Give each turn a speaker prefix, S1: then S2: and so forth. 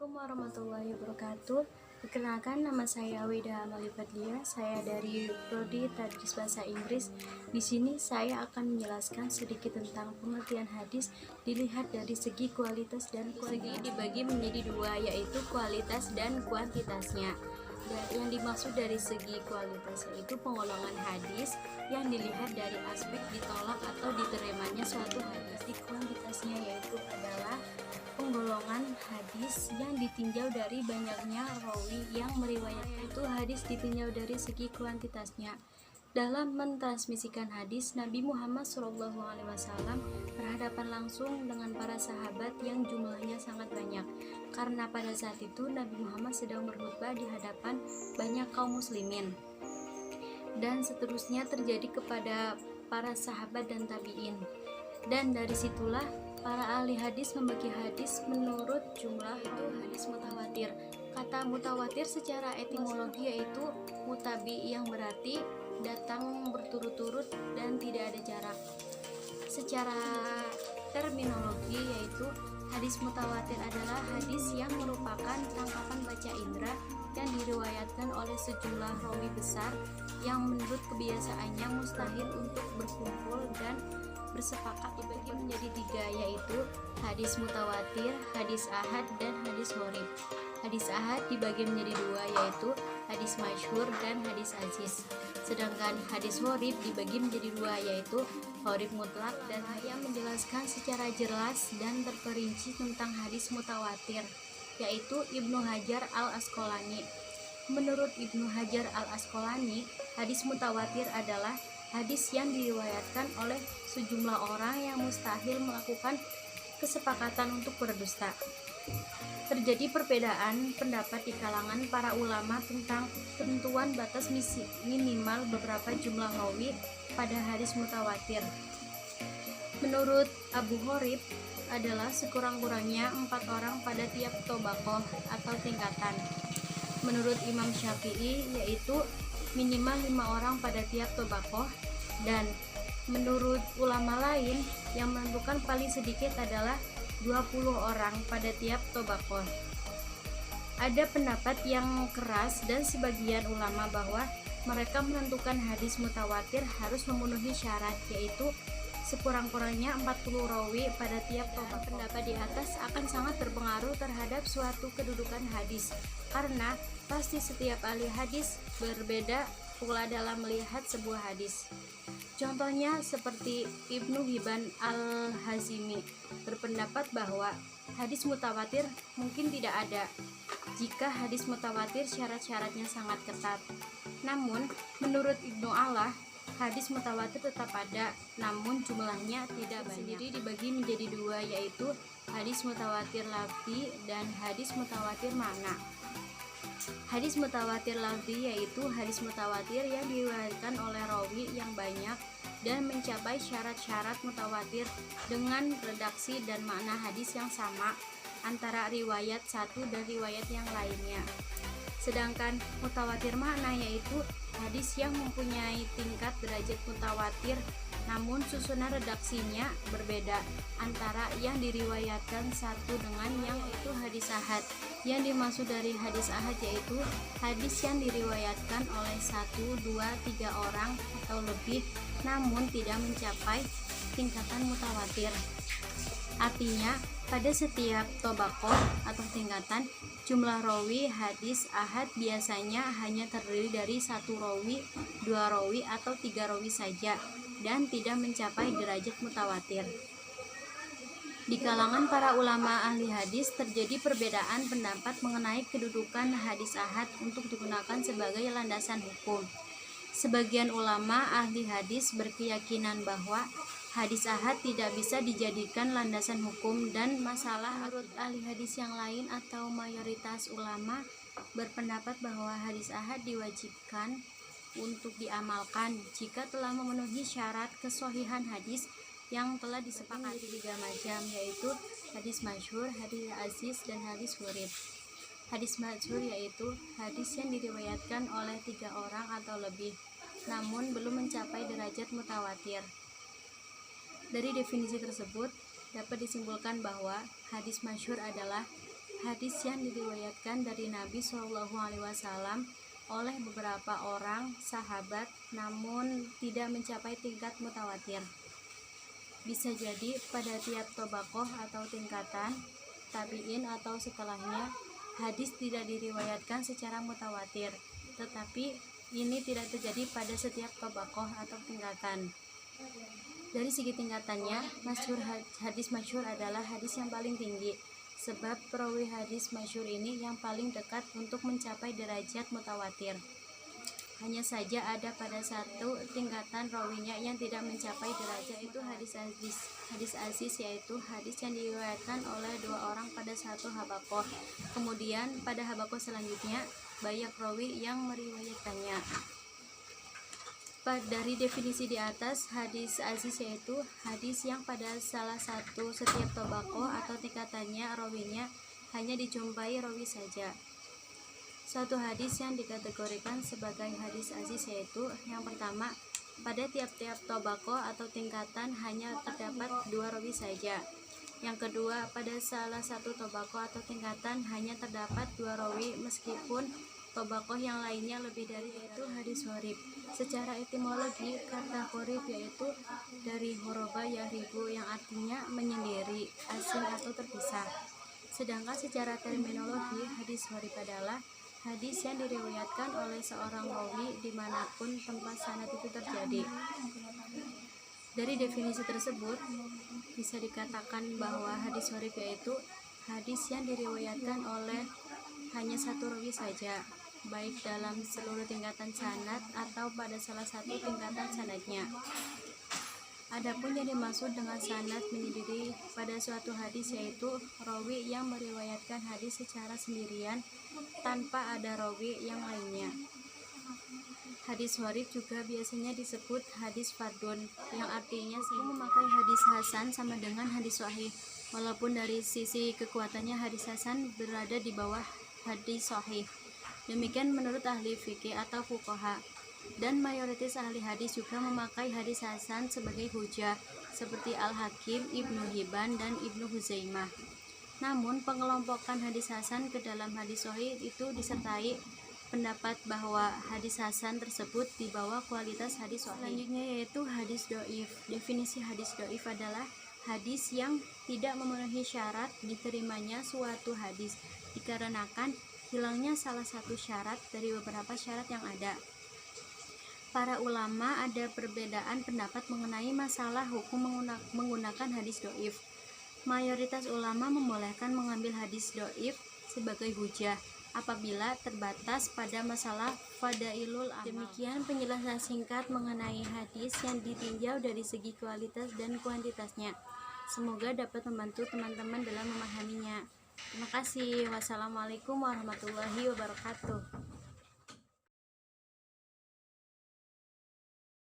S1: Assalamualaikum warahmatullahi wabarakatuh. Perkenalkan, nama saya Wida Amalia Fadlia. Saya dari Prodi Tadris Bahasa Inggris. Di sini saya akan menjelaskan sedikit tentang pengertian hadis dilihat dari segi kualitas dan kuantitas. Dibagi menjadi dua, yaitu kualitas dan kuantitasnya. Yang dimaksud dari segi kualitas yaitu penggolongan hadis yang dilihat dari aspek ditolak atau diterimanya suatu hadis. Di kuantitasnya yaitu adalah penggolongan hadis yang ditinjau dari banyaknya rawi yang meriwayatkan. Itu hadis ditinjau dari segi kuantitasnya. Dalam mentransmisikan hadis, Nabi Muhammad SAW berhadapan langsung dengan para sahabat yang jumlahnya sangat banyak. Karena pada saat itu Nabi Muhammad sedang berkhutbah di hadapan banyak kaum muslimin. Dan seterusnya terjadi kepada para sahabat dan tabi'in. Dan dari situlah para ahli hadis membagi hadis menurut jumlah, itu hadis mutawatir. Kata mutawatir secara etimologi yaitu mutabi, yang berarti datang berturut-turut dan tidak ada jarak. Secara terminologi yaitu hadis mutawatir adalah hadis yang merupakan tangkapan baca indera yang diriwayatkan oleh sejumlah rawi besar yang menurut kebiasaannya mustahil untuk berkumpul dan bersepakat. Dibagi menjadi tiga, yaitu hadis mutawatir, hadis ahad, dan hadis gharib. Hadis ahad dibagi menjadi dua, yaitu hadis masyhur dan hadis aziz. Sedangkan hadis gharib dibagi menjadi dua, yaitu gharib mutlak dan yang menjelaskan secara jelas dan terperinci tentang hadis mutawatir, yaitu Ibnu Hajar al-Asqalani. Menurut Ibnu Hajar al-Asqalani, hadis mutawatir adalah hadis yang diriwayatkan oleh sejumlah orang yang mustahil melakukan kesepakatan untuk berdusta. Terjadi perbedaan pendapat di kalangan para ulama tentang ketentuan batas minimal beberapa jumlah rawi pada hadis mutawatir. Menurut Abu Horib adalah sekurang-kurangnya 4 orang pada tiap tobakoh atau tingkatan. Menurut Imam Syafi'i yaitu minimal 5 orang pada tiap tobakoh, dan menurut ulama lain yang menentukan paling sedikit adalah 20 orang pada tiap tobakoh. Ada pendapat yang keras dan sebagian ulama bahwa mereka menentukan hadis mutawatir harus memenuhi syarat, yaitu sekurang-kurangnya 40 rawi pada tiap tobakoh. Pendapat di atas akan sangat berpengaruh terhadap suatu kedudukan hadis, karena pasti setiap ahli hadis berbeda pula dalam melihat sebuah hadis. Contohnya seperti Ibnu Hibban al-Hazimi berpendapat bahwa hadis mutawatir mungkin tidak ada jika hadis mutawatir syarat-syaratnya sangat ketat. Namun menurut Ibnu Allah, hadis mutawatir tetap ada, namun jumlahnya tidak banyak. Sendiri dibagi menjadi dua, yaitu hadis mutawatir lafzi dan hadis mutawatir makna. Hadis mutawatir lafzi yaitu hadis mutawatir yang diriwayatkan oleh rawi yang banyak dan mencapai syarat-syarat mutawatir dengan redaksi dan makna hadis yang sama antara riwayat satu dan riwayat yang lainnya. Sedangkan mutawatir makna yaitu hadis yang mempunyai tingkat derajat mutawatir namun susunan redaksinya berbeda antara yang diriwayatkan satu dengan yang itu hadis ahad. Yang dimaksud dari hadis ahad yaitu hadis yang diriwayatkan oleh 1, 2, 3 orang atau lebih namun tidak mencapai tingkatan mutawatir. Artinya pada setiap tobakoh atau tingkatan, jumlah rawi hadis ahad biasanya hanya terdiri dari 1 rawi, 2 rawi atau 3 rawi saja dan tidak mencapai derajat mutawatir. Di kalangan para ulama ahli hadis terjadi perbedaan pendapat mengenai kedudukan hadis ahad untuk digunakan sebagai landasan hukum. Sebagian ulama ahli hadis berkeyakinan bahwa hadis ahad tidak bisa dijadikan landasan hukum dan masalah. Menurut ahli hadis yang lain atau mayoritas ulama berpendapat bahwa hadis ahad diwajibkan untuk diamalkan jika telah memenuhi syarat kesohihan hadis yang telah disepakati. 3 macam, yaitu hadis masyhur, hadis aziz, dan hadis gharib. Hadis masyhur yaitu hadis yang diriwayatkan oleh 3 orang atau lebih namun belum mencapai derajat mutawatir. Dari definisi tersebut dapat disimpulkan bahwa hadis masyhur adalah hadis yang diriwayatkan dari Nabi Shallallahu Alaihi Wasallam oleh beberapa orang sahabat, namun tidak mencapai tingkat mutawatir. Bisa jadi pada tiap tobakoh atau tingkatan, tabi'in atau setelahnya, hadis tidak diriwayatkan secara mutawatir, tetapi ini tidak terjadi pada setiap tobakoh atau tingkatan. Dari segi tingkatannya, hadis masyhur adalah hadis yang paling tinggi, sebab perawi hadis masyhur ini yang paling dekat untuk mencapai derajat mutawatir. Hanya saja ada pada satu tingkatan rawinya yang tidak mencapai derajat, yaitu hadis aziz, yaitu hadis yang diriwayatkan oleh dua orang pada satu habakoh. Kemudian pada habakoh selanjutnya banyak rawi yang meriwayatkannya. Dari definisi di atas, hadis aziz yaitu hadis yang pada salah satu setiap tobakoh atau tingkatannya rawinya hanya dijumpai rawi saja. Suatu hadis yang dikategorikan sebagai hadis aziz yaitu yang pertama, pada tiap-tiap tobakoh atau tingkatan hanya terdapat dua rawi saja. Yang kedua, pada salah satu tobakoh atau tingkatan hanya terdapat dua rawi meskipun tobakoh yang lainnya lebih dari, yaitu hadis gharib. Secara etimologi, kata gharib yaitu dari horoba yahribu yang artinya menyendiri, asing atau terpisah. Sedangkan secara terminologi, hadis gharib adalah hadis yang diriwayatkan oleh seorang rawi dimanapun tempat sanad itu terjadi. Dari definisi tersebut, bisa dikatakan bahwa hadis gharib yaitu hadis yang diriwayatkan oleh hanya satu rawi saja, baik dalam seluruh tingkatan sanad atau pada salah satu tingkatan sanadnya. Adapun yang dimaksud dengan sanad menyendiri pada suatu hadis yaitu rawi yang meriwayatkan hadis secara sendirian tanpa ada rawi yang lainnya. Hadis gharib juga biasanya disebut hadis fardun, yang artinya memakai hadis hasan sama dengan hadis sahih, walaupun dari sisi kekuatannya hadis hasan berada di bawah hadis sahih. Demikian menurut ahli fikih atau fuqaha. Dan mayoritas ahli hadis juga memakai hadis hasan sebagai hujah, seperti Al-Hakim, Ibnu Hibban, dan Ibnu Huzaimah. Namun pengelompokan hadis hasan ke dalam hadis sahih itu disertai pendapat bahwa hadis hasan tersebut di bawah kualitas hadis sahih. Selanjutnya yaitu hadis do'if. Definisi hadis do'if adalah hadis yang tidak memenuhi syarat diterimanya suatu hadis dikarenakan hilangnya salah satu syarat dari beberapa syarat yang ada. Para ulama ada perbedaan pendapat mengenai masalah hukum menggunakan hadis do'if. Mayoritas ulama membolehkan mengambil hadis do'if sebagai hujah apabila terbatas pada masalah fadailul amal. Demikian penjelasan singkat mengenai hadis yang ditinjau dari segi kualitas dan kuantitasnya. Semoga dapat membantu teman-teman dalam memahaminya. Terima kasih. Wassalamualaikum warahmatullahi wabarakatuh.